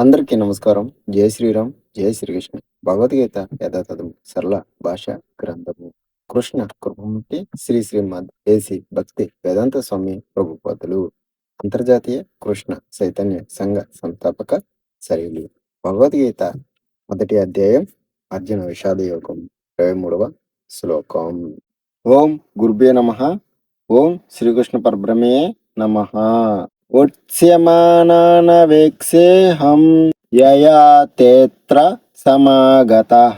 అందరికీ నమస్కారం. జై శ్రీరామ్, జై శ్రీకృష్ణ. భగవద్గీత యథాతథము సరళ భాష గ్రంథము. కృష్ణ కృపమూర్తి శ్రీ శ్రీమద్ ఏసి భక్తి వేదాంత స్వామి ప్రభుపాదులు. అంతర్జాతీయ కృష్ణ చైతన్య సంఘ సంస్థాపక శైలి. భగవద్గీత మొదటి అధ్యాయం అర్జున విషాద యోగం 23వ శ్లోకం. ఓం గురుభ్యో నమః. ఓం శ్రీకృష్ణ పరబ్రహ్మే నమః. ఉత్స్యమానానవేక్షేహం యయా తేత్ర సమాగతః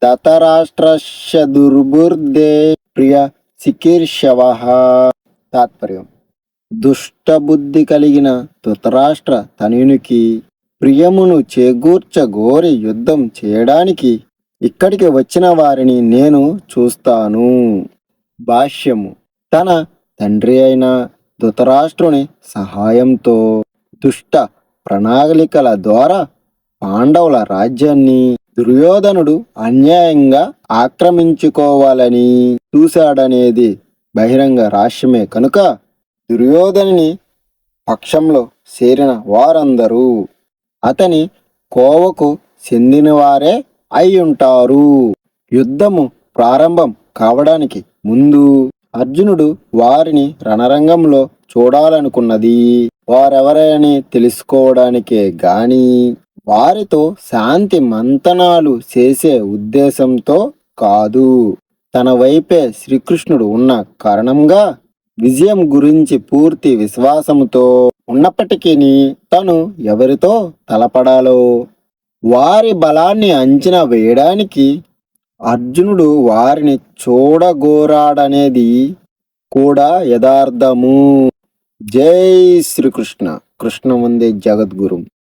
ధతరాష్ట్రస్య దుర్బుద్ధే ప్రియ చికీర్షవః. తాత్పర్యం: దుష్టబుద్ధి కలిగిన ధృతరాష్ట్ర తనయునికి ప్రియమును చేకూర్చగోరి యుద్ధం చేయడానికి ఇక్కడికి వచ్చిన వారిని నేను చూస్తాను. భాష్యము: తన తండ్రి అయిన ధృతరాష్ట్రుని సహాయంతో దుష్ట ప్రణాళికల ద్వారా పాండవుల రాజ్యాన్ని దుర్యోధనుడు అన్యాయంగా ఆక్రమించుకోవాలని చూశాడనేది బహిరంగ రహస్యమే కనుక దుర్యోధనుని పక్షంలో చేరిన వారందరూ అతని కోవకు చెందినవారే అయి ఉంటారు. యుద్ధము ప్రారంభం కావడానికి ముందు అర్జునుడు వారిని రణరంగంలో చూడాలనుకున్నది వారెవరని తెలుసుకోవడానికే గాని వారితో శాంతి మంతనాలు చేసే ఉద్దేశంతో కాదు. తన వైపే శ్రీకృష్ణుడు ఉన్న కారణంగా విజయం గురించి పూర్తి విశ్వాసముతో ఉన్నప్పటికీ తను ఎవరితో తలపడాలో వారి బలాన్ని అంచనా వేయడానికి అర్జునుడు వారిని చూడగోరాడనేది కూడా యథార్థము. జై శ్రీకృష్ణ. కృష్ణ వందే జగద్గురు.